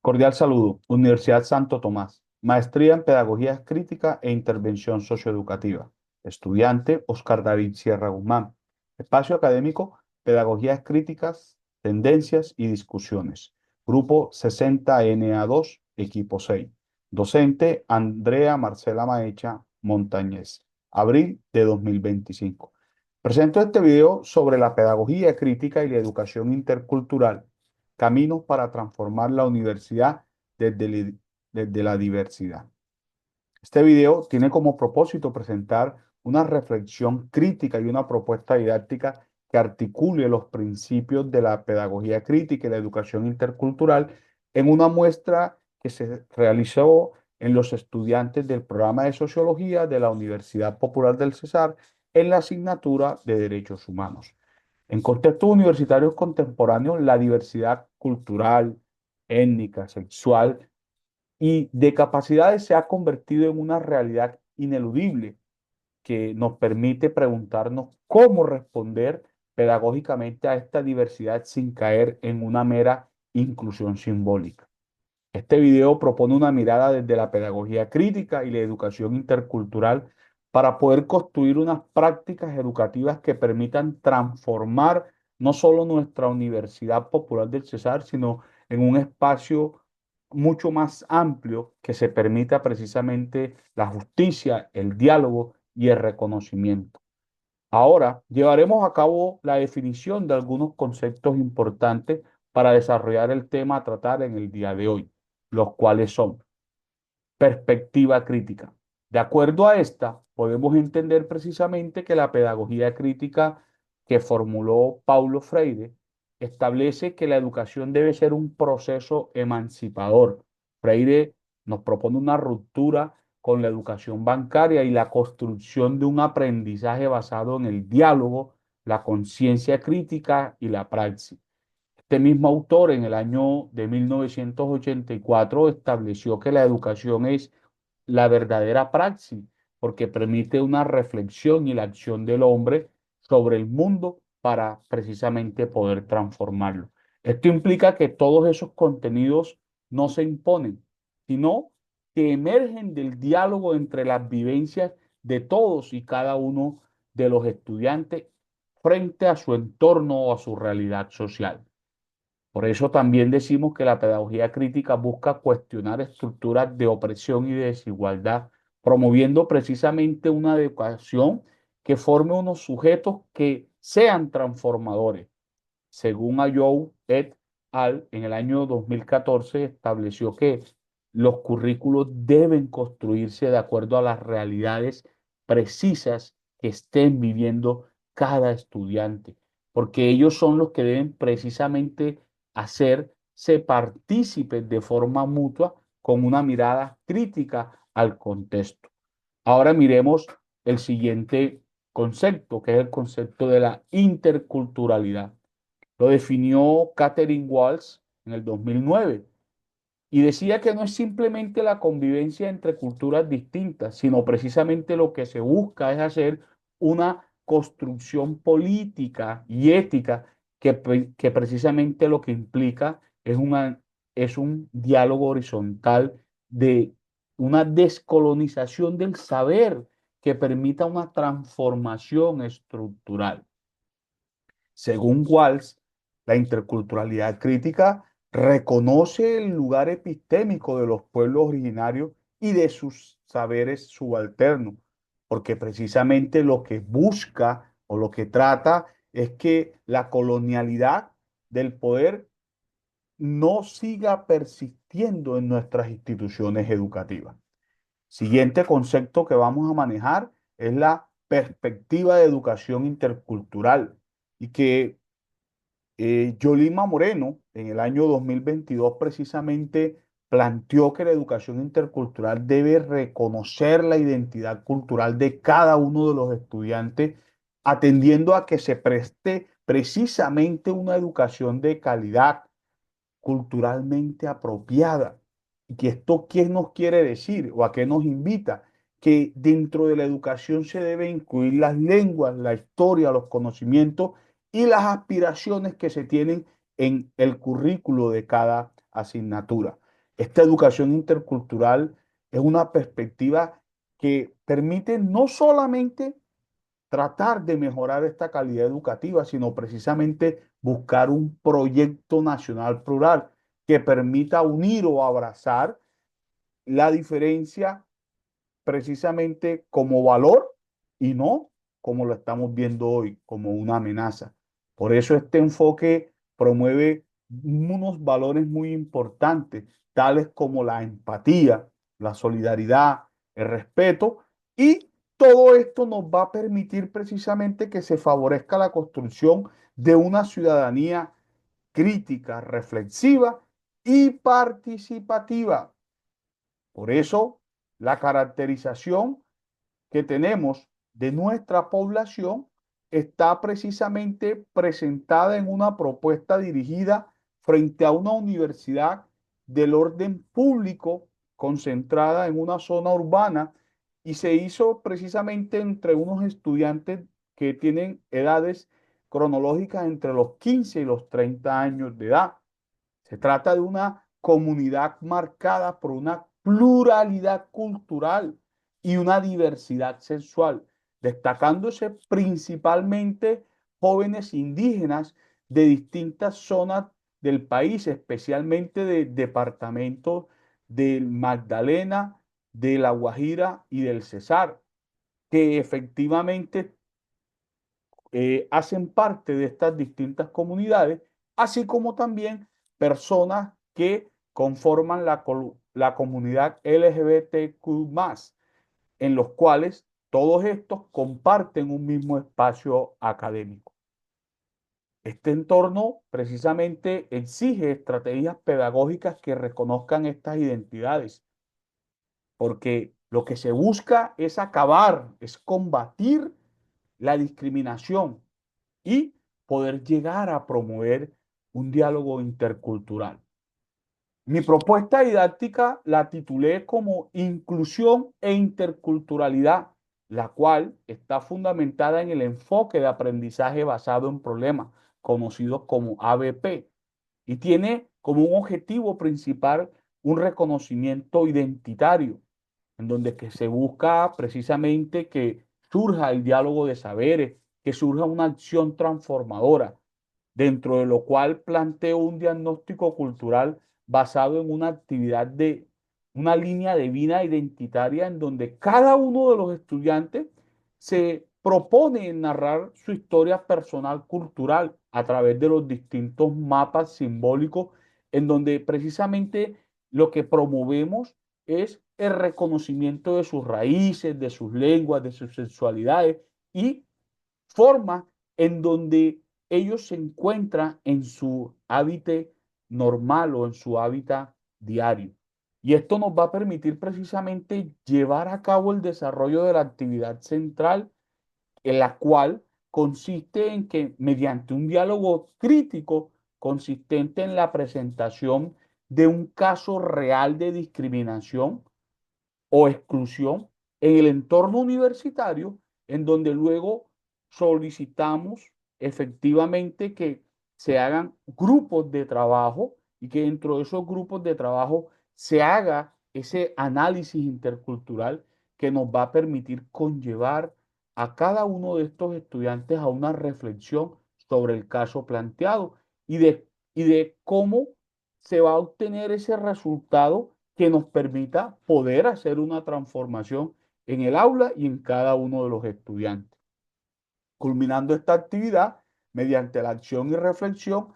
Cordial saludo. Universidad Santo Tomás. Maestría en Pedagogía Crítica e Intervención Socioeducativa. Estudiante Oscar David Sierra Guzmán. Espacio académico, Pedagogías Críticas, Tendencias y Discusiones. Grupo 60NA2, equipo 6. Docente Andrea Marcela Maecha Montañez. Abril de 2025. Presento este video sobre la pedagogía crítica y la educación intercultural. Caminos para transformar la universidad desde la diversidad. Este video tiene como propósito presentar una reflexión crítica y una propuesta didáctica que articule los principios de la pedagogía crítica y la educación intercultural en una muestra que se realizó en los estudiantes del programa de Sociología de la Universidad Popular del Cesar en la asignatura de Derechos Humanos. En contextos universitarios contemporáneos, la diversidad cultural, étnica, sexual y de capacidades se ha convertido en una realidad ineludible que nos permite preguntarnos cómo responder pedagógicamente a esta diversidad sin caer en una mera inclusión simbólica. Este video propone una mirada desde la pedagogía crítica y la educación intercultural para poder construir unas prácticas educativas que permitan transformar no solo nuestra Universidad Popular del Cesar, sino en un espacio mucho más amplio que se permita precisamente la justicia, el diálogo y el reconocimiento. Ahora llevaremos a cabo la definición de algunos conceptos importantes para desarrollar el tema a tratar en el día de hoy, los cuales son perspectiva crítica. De acuerdo a esta, podemos entender precisamente que la pedagogía crítica que formuló Paulo Freire establece que la educación debe ser un proceso emancipador. Freire nos propone una ruptura con la educación bancaria y la construcción de un aprendizaje basado en el diálogo, la conciencia crítica y la praxis. Este mismo autor en el año de 1984 estableció que la educación es la verdadera praxis, porque permite una reflexión y la acción del hombre sobre el mundo para precisamente poder transformarlo. Esto implica que todos esos contenidos no se imponen, sino que emergen del diálogo entre las vivencias de todos y cada uno de los estudiantes frente a su entorno o a su realidad social. Por eso también decimos que la pedagogía crítica busca cuestionar estructuras de opresión y de desigualdad, promoviendo precisamente una educación que forme unos sujetos que sean transformadores. Según Ayou et al, en el año 2014 estableció que los currículos deben construirse de acuerdo a las realidades precisas que estén viviendo cada estudiante, porque ellos son los que deben precisamente hacerse partícipes de forma mutua con una mirada crítica al contexto. Ahora miremos el siguiente concepto, que es el concepto de la interculturalidad. Lo definió Catherine Walsh en el 2009 y decía que no es simplemente la convivencia entre culturas distintas, sino precisamente lo que se busca es hacer una construcción política y ética que precisamente lo que implica es un diálogo horizontal de una descolonización del saber que permita una transformación estructural. Según Walsh, la interculturalidad crítica reconoce el lugar epistémico de los pueblos originarios y de sus saberes subalternos, porque precisamente lo que busca o lo que trata es que la colonialidad del poder no siga persistiendo en nuestras instituciones educativas. Siguiente concepto que vamos a manejar es la perspectiva de educación intercultural y que Yolima Moreno, en el año 2022, precisamente planteó que la educación intercultural debe reconocer la identidad cultural de cada uno de los estudiantes, atendiendo a que se preste precisamente una educación de calidad, culturalmente apropiada. ¿Y que esto qué nos quiere decir o a qué nos invita? Que dentro de la educación se debe incluir las lenguas, la historia, los conocimientos y las aspiraciones que se tienen en el currículo de cada asignatura. Esta educación intercultural es una perspectiva que permite no solamente tratar de mejorar esta calidad educativa, sino precisamente buscar un proyecto nacional plural que permita unir o abrazar la diferencia precisamente como valor y no como lo estamos viendo hoy, como una amenaza. Por eso este enfoque promueve unos valores muy importantes, tales como la empatía, la solidaridad, el respeto, y todo esto nos va a permitir precisamente que se favorezca la construcción de una ciudadanía crítica, reflexiva y participativa. Por eso, la caracterización que tenemos de nuestra población está precisamente presentada en una propuesta dirigida frente a una universidad del orden público concentrada en una zona urbana y se hizo precisamente entre unos estudiantes que tienen edades cronológicas entre los 15 y los 30 años de edad. Se trata de una comunidad marcada por una pluralidad cultural y una diversidad sexual, destacándose principalmente jóvenes indígenas de distintas zonas del país, especialmente de departamentos del Magdalena, de La Guajira y del Cesar, que efectivamente hacen parte de estas distintas comunidades, así como también personas que conforman la comunidad LGBTQ+, en los cuales todos estos comparten un mismo espacio académico. Este entorno precisamente exige estrategias pedagógicas que reconozcan estas identidades, porque lo que se busca es acabar, es combatir la discriminación y poder llegar a promover un diálogo intercultural. Mi propuesta didáctica la titulé como Inclusión e Interculturalidad, la cual está fundamentada en el enfoque de aprendizaje basado en problemas, conocidos como ABP, y tiene como un objetivo principal un reconocimiento identitario, en donde que se busca precisamente que surja el diálogo de saberes, que surja una acción transformadora, dentro de lo cual planteo un diagnóstico cultural basado en una actividad de una línea de vida identitaria en donde cada uno de los estudiantes se propone narrar su historia personal cultural a través de los distintos mapas simbólicos en donde precisamente lo que promovemos es el reconocimiento de sus raíces, de sus lenguas, de sus sexualidades y forma en donde ellos se encuentran en su hábitat normal o en su hábitat diario. Y esto nos va a permitir precisamente llevar a cabo el desarrollo de la actividad central, en la cual consiste en que mediante un diálogo crítico consistente en la presentación de un caso real de discriminación, o exclusión en el entorno universitario, en donde luego solicitamos efectivamente que se hagan grupos de trabajo y que dentro de esos grupos de trabajo se haga ese análisis intercultural que nos va a permitir conllevar a cada uno de estos estudiantes a una reflexión sobre el caso planteado y de cómo se va a obtener ese resultado que nos permita poder hacer una transformación en el aula y en cada uno de los estudiantes. Culminando esta actividad mediante la acción y reflexión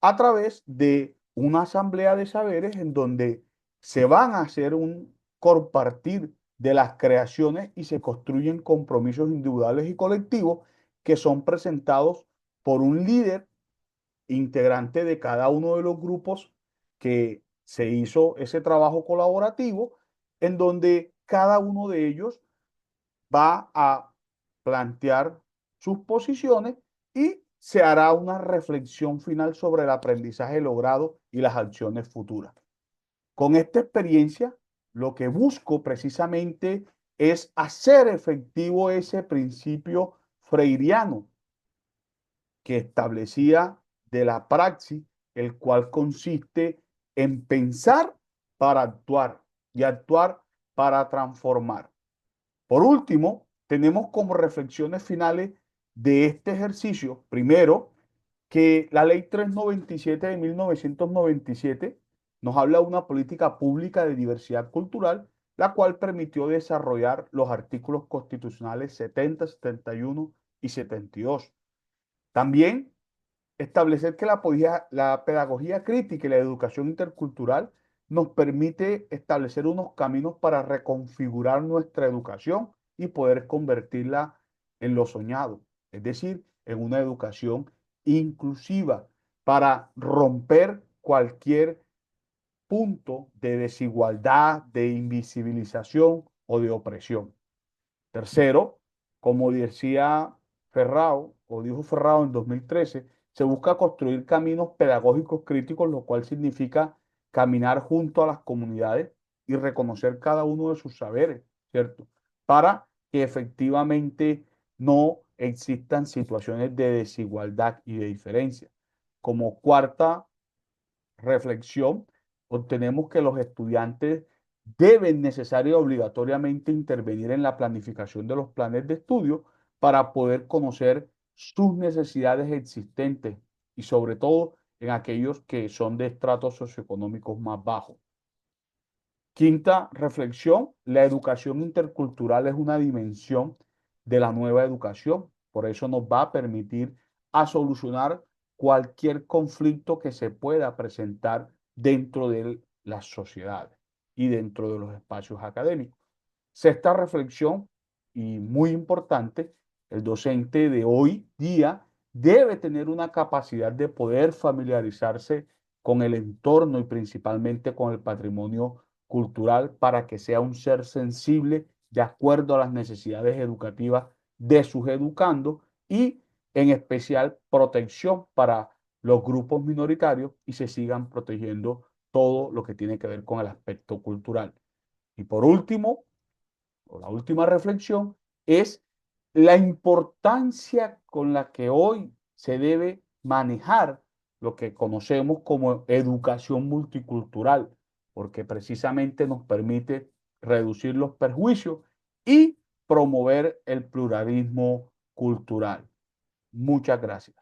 a través de una asamblea de saberes en donde se van a hacer un compartir de las creaciones y se construyen compromisos individuales y colectivos que son presentados por un líder integrante de cada uno de los grupos que se hizo ese trabajo colaborativo, en donde cada uno de ellos va a plantear sus posiciones y se hará una reflexión final sobre el aprendizaje logrado y las acciones futuras. Con esta experiencia, lo que busco precisamente es hacer efectivo ese principio freiriano que establecía de la praxis, el cual consiste en pensar para actuar y actuar para transformar. Por último, tenemos como reflexiones finales de este ejercicio, primero, que la Ley 397 de 1997 nos habla de una política pública de diversidad cultural, la cual permitió desarrollar los artículos constitucionales 70, 71 y 72. También establecer que la pedagogía crítica y la educación intercultural nos permite establecer unos caminos para reconfigurar nuestra educación y poder convertirla en lo soñado, es decir, en una educación inclusiva para romper cualquier punto de desigualdad, de invisibilización o de opresión. Tercero, como decía Ferrao, o dijo Ferrao en 2013, se busca construir caminos pedagógicos críticos, lo cual significa caminar junto a las comunidades y reconocer cada uno de sus saberes, ¿cierto? Para que efectivamente no existan situaciones de desigualdad y de diferencia. Como cuarta reflexión, obtenemos que los estudiantes deben necesaria y obligatoriamente intervenir en la planificación de los planes de estudio para poder conocer sus necesidades existentes y sobre todo en aquellos que son de estratos socioeconómicos más bajos. Quinta reflexión, la educación intercultural es una dimensión de la nueva educación, por eso nos va a permitir a solucionar cualquier conflicto que se pueda presentar dentro de las sociedades y dentro de los espacios académicos. Sexta reflexión, y muy importante, el docente de hoy día debe tener una capacidad de poder familiarizarse con el entorno y principalmente con el patrimonio cultural para que sea un ser sensible de acuerdo a las necesidades educativas de sus educandos y en especial protección para los grupos minoritarios y se sigan protegiendo todo lo que tiene que ver con el aspecto cultural. Y por último, o la última reflexión, es la importancia con la que hoy se debe manejar lo que conocemos como educación multicultural, porque precisamente nos permite reducir los perjuicios y promover el pluralismo cultural. Muchas gracias.